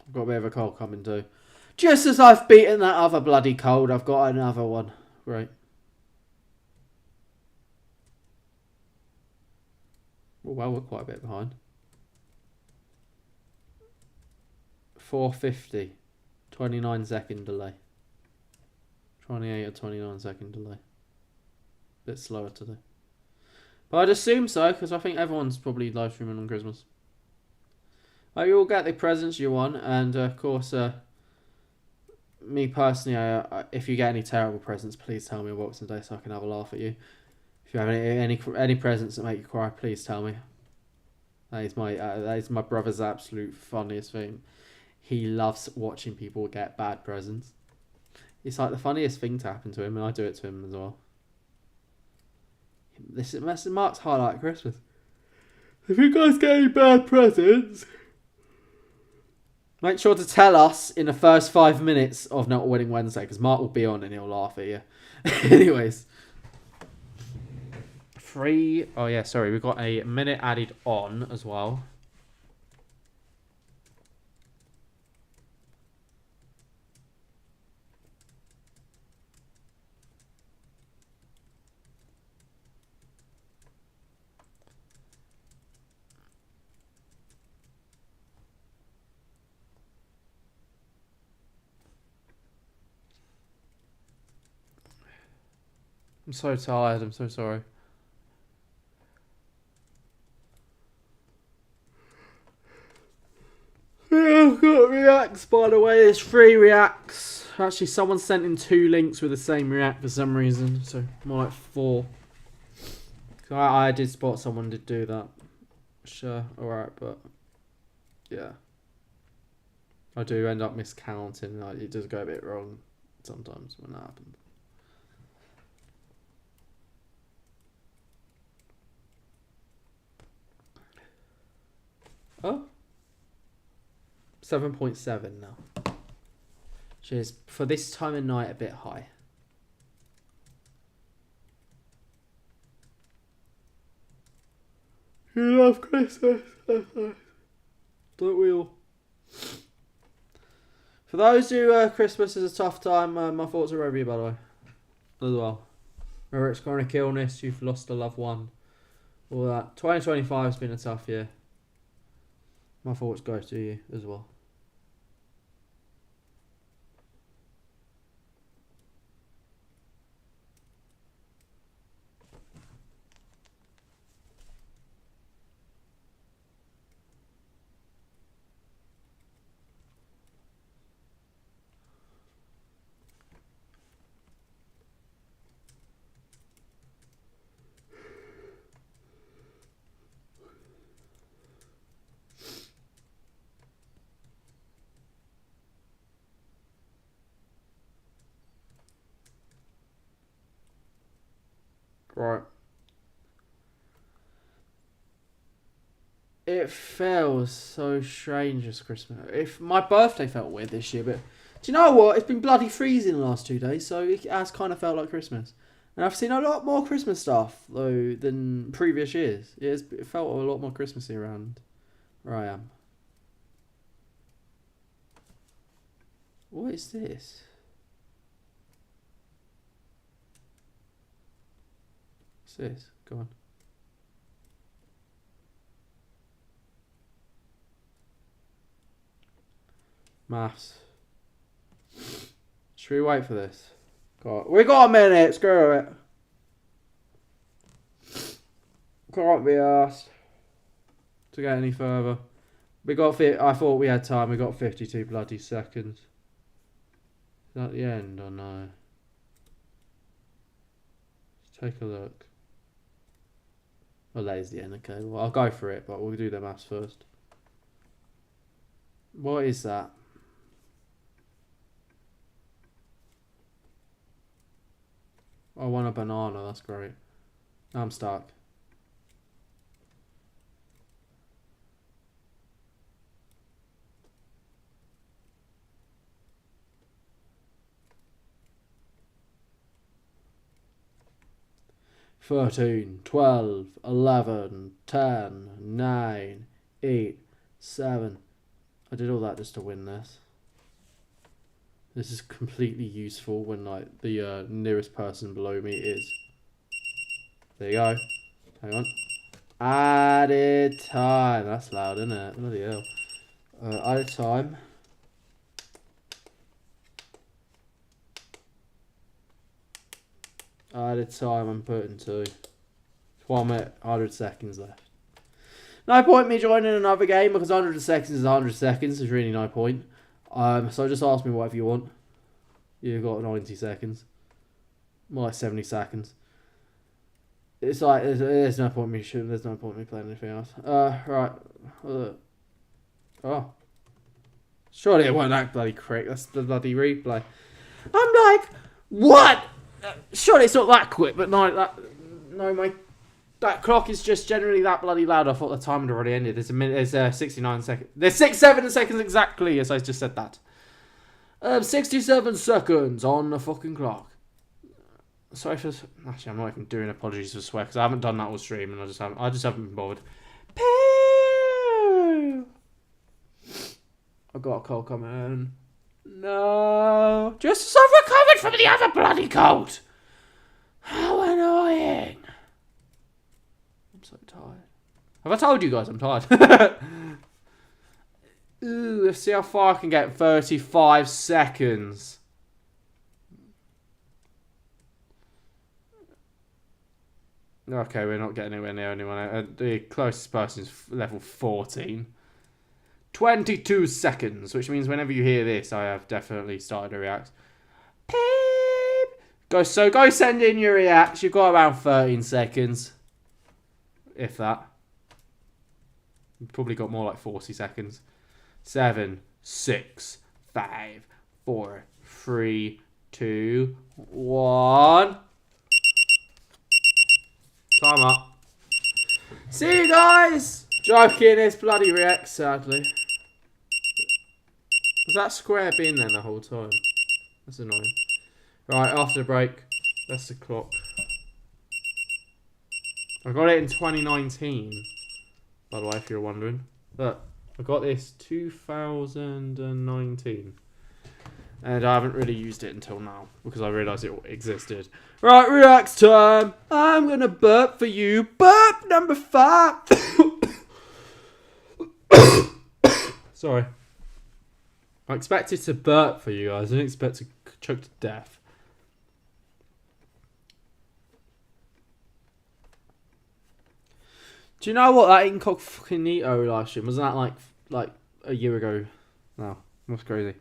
I've got a bit of a cold coming too. Just as I've beaten that other bloody cold, I've got another one. Great. Well, we're quite a bit behind. 4:50. 29-second delay. 28 or 29-second delay. Bit slower today. But I'd assume so, because I think everyone's probably live streaming on Christmas. You all get the presents you want, and of course, me personally, if you get any terrible presents, please tell me on Boxing Day so I can have a laugh at you. If you have any presents that make you cry, please tell me. That is my brother's absolute funniest thing. He loves watching people get bad presents. It's like the funniest thing to happen to him, and I do it to him as well. This is Mark's highlight of Christmas. If you guys get any bad presents, make sure to tell us in the first 5 minutes of Not Winning Wednesday, because Mark will be on and he'll laugh at you. Anyways. Oh yeah, sorry, we've got a minute added on as well. I'm so tired, I'm so sorry. Yeah, I've got reacts, by the way. There's 3 reacts. Actually, someone sent in 2 links with the same react for some reason, so more like 4. I did spot someone did do that. Sure, alright, but yeah. I do end up miscounting. Like, it does go a bit wrong sometimes when that happens. Oh? 7.7 now. Which is, for this time of night, a bit high. You love Christmas. Don't we all? For those who Christmas is a tough time, my thoughts are over you, by the way. As well. Whether it's chronic illness, you've lost a loved one, all that. 2025 has been a tough year. My thoughts go to you as well. Right. It feels so strange as Christmas. If my birthday felt weird this year, but do you know what? It's been bloody freezing the last 2 days, so it has kind of felt like Christmas. And I've seen a lot more Christmas stuff though than previous years. It felt a lot more Christmassy around where I am. What is this? What's this? Go on. Maths. Should we wait for this? We got a minute. Screw it. Can't be asked to get any further. I thought we had time. We got 52 bloody seconds. Is that the end or no? Let's take a look. Well, that is the end. Okay. Well, I'll go for it, but we'll do the maths first. What is that? I want a banana, that's great. I'm stuck. 13, 12, 11, 10, 9, 8, 7. I did all that just to win this. This is completely useful when like the nearest person below me is. There you go. Hang on. Added time. That's loud, isn't it? Bloody hell. Added time. Added time. I'm putting 2. 1 minute, 100 seconds left. No point me joining another game because 100 seconds is 100 seconds. There's really no point. So just ask me whatever you want. You've got 90 seconds. More like 70 seconds. It's like, there's no point me shooting, there's no point me playing anything else. Right. Oh. Surely it won't act bloody quick. That's the bloody replay. I'm like, what? Surely it's not that quick, but no, that clock is just generally that bloody loud. I thought the time had already ended. There's a minute. There's 69 seconds. There's 67 seconds exactly. As I just said that. 67 seconds on the fucking clock. Sorry for. Actually, I'm not even doing apologies for swear because I haven't done that all stream and I just haven't been bothered. Pew! I got a cold coming. No, just as I've recovered from the other bloody cold. How annoying! I'm so tired. Have I told you guys I'm tired? Ooh, let's see how far I can get. 35 seconds. Okay, we're not getting anywhere near anyone. The closest person is level 14. 22 seconds, which means whenever you hear this, I have definitely started to react. Peep! Go send in your reacts. You've got around 13 seconds. If that. You've probably got more like 40 seconds. 7, 6, 5, 4, 3, 2, 1. Time up. See you guys! Joking, it's bloody react, sadly. Was that square been there the whole time? That's annoying. Right, after the break, that's the clock. I got it in 2019, by the way, if you're wondering. Look, I got this 2019. And I haven't really used it until now, because I realised it existed. Right, reacts time! I'm gonna burp for you. Burp number 5! Sorry. I expected to burp for you guys. I didn't expect to choke to death. Do you know what that incognito live stream wasn't that like a year ago? No, that's crazy.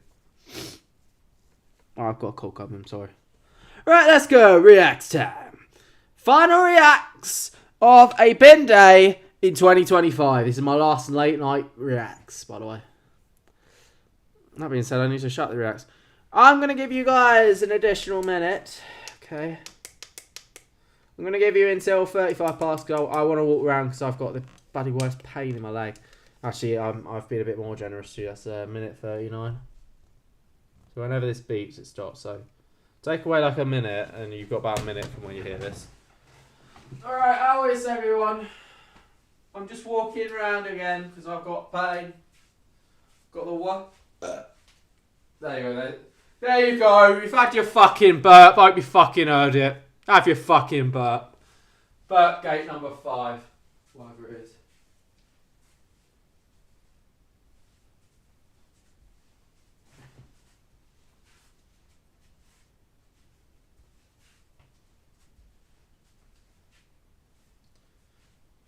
Oh, I've got a cold coming. I'm sorry. Right, let's go. Reacts time. Final reacts of a bin day in 2025. This is my last late night reacts, by the way. That being said, I need to shut the reacts. I'm going to give you guys an additional minute. Okay. I'm going to give you until 35 past go. I want to walk around because I've got the bloody worst pain in my leg. Actually, I've been a bit more generous to you. That's a minute 39. So whenever this beeps, it stops. So take away like a minute and you've got about a minute from when you hear this. Alright, how is everyone? I'm just walking around again because I've got pain. Got the what? There you go. There you go. You've had your fucking burp. I hope you fucking heard it. Have your fucking burp. Burp gate number 5. Whatever it is.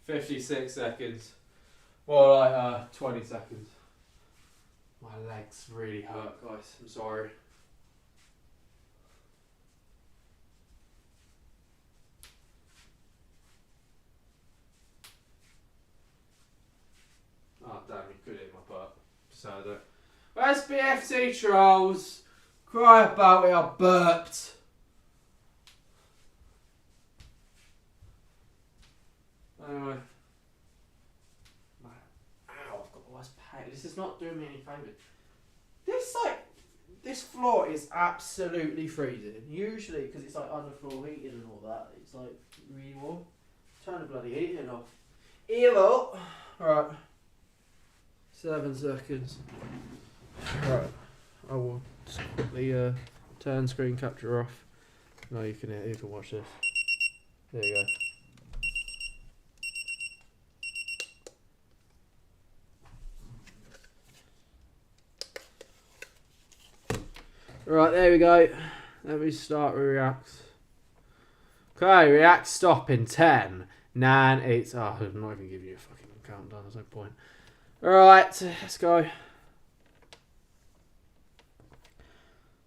"56 seconds. More like 20 seconds. My legs really hurt, guys. I'm sorry. Oh damn, you could hit my butt. So I don't. Where's BFT trolls? Cry about it, I burped. Anyway. Ow, I've got the worst pain. This is not doing me any favours. This floor is absolutely freezing. Usually, because it's like underfloor heating and all that, it's like really warm. Turn the bloody heating off. Evil. Right. 7 seconds. Right. I will just quickly turn screen capture off. No, you can watch this. There you go. Right, there we go. Let me start with reacts. Okay, react stop in 10, 9, 8. Oh, I'm not even giving you a fucking countdown, there's no point. Alright, let's go.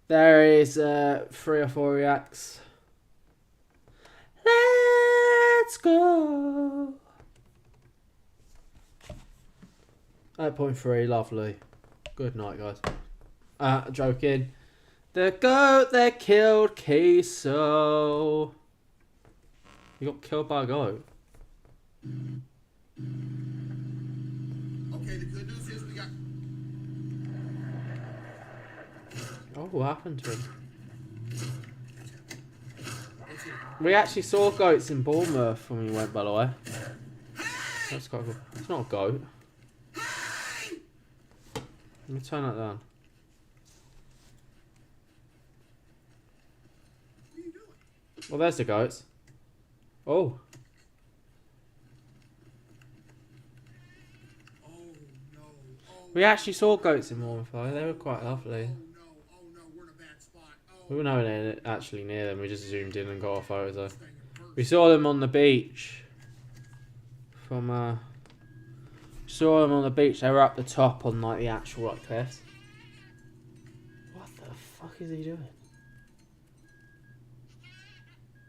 There is 3 or 4 reacts. Let's go. 8.3, lovely. Good night, guys. Joking. The goat that killed Queso. You got killed by a goat. Okay, the good news is we got. Oh, what happened to him? We actually saw goats in Bournemouth when we went, by the way. That's quite cool. It's not a goat. Let me turn that down. Well, there's the goats. Oh. Oh no. Oh, We actually saw goats in Bournemouth. They were quite lovely. oh no, we're in a bad spot. Oh, We were nowhere actually near them. We just zoomed in and got our photos though. We saw them on the beach. Saw them on the beach. They were up the top on like the actual like cliffs. What the fuck is he doing?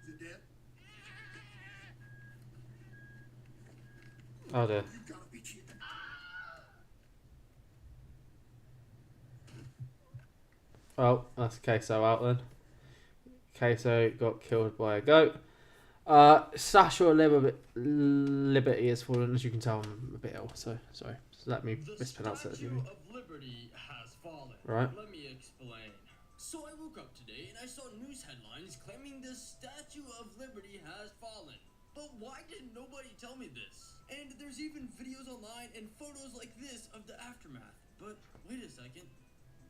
is it dead? Oh dear. You gotta be cheating. Oh, that's Queso out then. Queso got killed by a goat. Statue of Liberty has fallen. As you can tell, I'm a bit ill, so sorry. Just let me mispronounce it. The Statue of Liberty has fallen. Right. Let me explain. So I woke up today and I saw news headlines claiming the Statue of Liberty has fallen. But why didn't nobody tell me this? And there's even videos online and photos like this of the aftermath. But wait a second.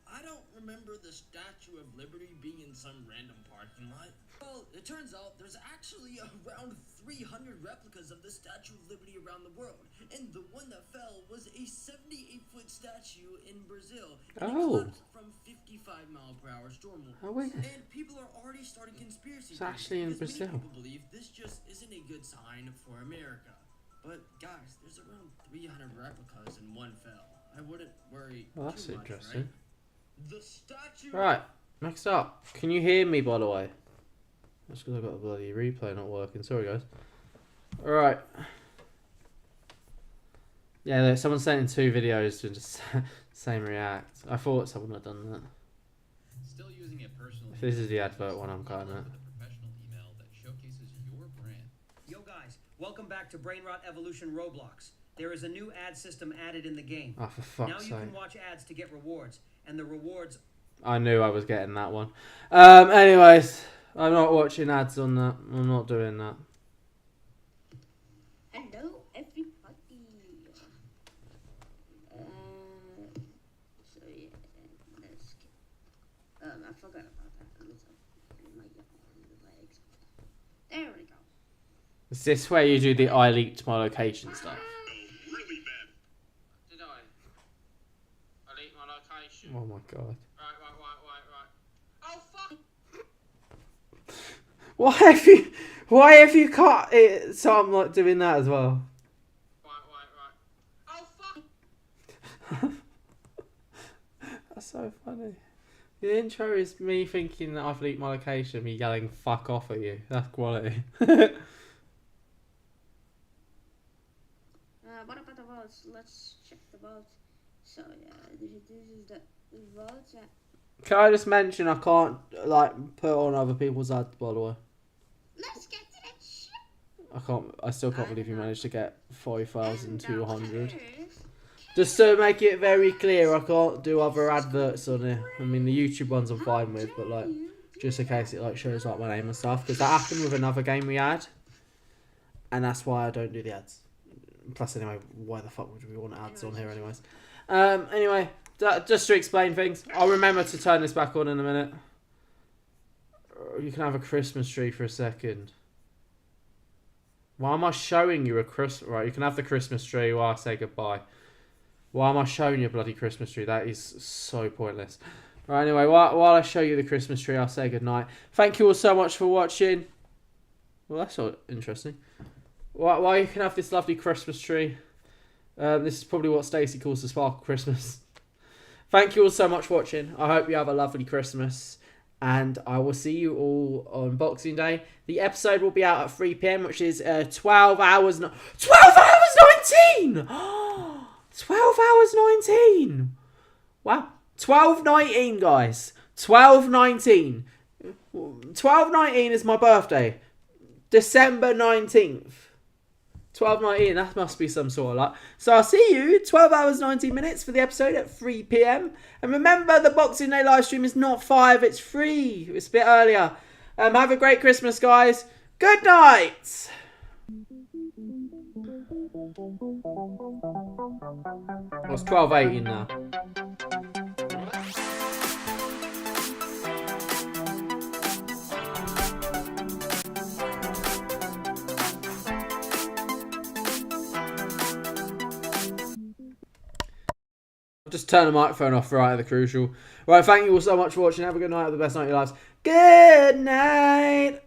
I don't remember the Statue of Liberty being in some random parking lot. Well, it turns out there's actually around 300 replicas of the Statue of Liberty around the world. And the one that fell was a 78-foot statue in Brazil. And it collapsed from 55-mile-per-hour storm winds. Oh, wait. And people are already starting conspiracy It's actually in because Brazil. many people believe this just isn't a good sign for America. But guys, there's around 300 replicas and one fell. I wouldn't worry Well, that's too much, interesting. right? The statue. Right, next up. Can you hear me, by the way? That's because I've got the bloody replay not working. Sorry, guys. Alright. Yeah, someone sent in 2 videos to just same react. I thought someone had done that. Still using a personal If this is the advert one, I'm cutting it. with a professional email that showcases your brand Welcome back to Brain Rot Evolution Roblox. There is a new ad system added in the game. Oh, for fuck's now you sake. can watch ads to get rewards, and the rewards... I knew I was getting that one. Anyways, I'm not watching ads on that. I'm not doing that. Hello, everybody. So yeah, let's get. I forgot about that. There we go. Is this where you do the I leaked my location stuff? Really bad. Did I? I leaked my location. Oh my god. Right. Oh fuck! Why have you cut it so I'm not doing that as well? Right. Oh fuck! That's so funny. The intro is me thinking that I've leaked my location, me yelling fuck off at you. That's quality. What about the votes? Let's check the votes. So yeah, this is the votes. Can I just mention I can't put on other people's ads, by the way. Let's get to that shit. I still can't believe you managed to get 5,200. Just to make it very clear, I can't do other adverts on it. I mean, the YouTube ones I'm fine with, but just in case it shows my name and stuff, because that happened with another game we had, and that's why I don't do the ads. Plus, anyway, why the fuck would we want ads on here, anyways? Anyway, just to explain things, I'll remember to turn this back on in a minute. You can have a Christmas tree for a second. Why am I showing you a Christmas? Right, you can have the Christmas tree while I say goodbye. Why am I showing you a bloody Christmas tree? That is so pointless. Right, anyway, while I show you the Christmas tree, I'll say goodnight. Thank you all so much for watching. Well, that's all interesting. Why you can have this lovely Christmas tree. This is probably what Stacey calls the sparkle Christmas. Thank you all so much for watching. I hope you have a lovely Christmas. And I will see you all on Boxing Day. The episode will be out at 3 PM, which is 12 hours... 12 hours 19! 12 hours 19! Wow. 12:19, guys. 12:19. 12:19 is my birthday. December 19th. 12:19, that must be some sort of luck. So I'll see you 12 hours 19 minutes for the episode at 3 PM. And remember, the Boxing Day live stream is not 5, it's 3. It's a bit earlier. Have a great Christmas, guys. Good night. Well, it's 12:18 now. Just turn the microphone off right at the crucial. Right, thank you all so much for watching. Have a good night. Have the best night of your lives. Good night.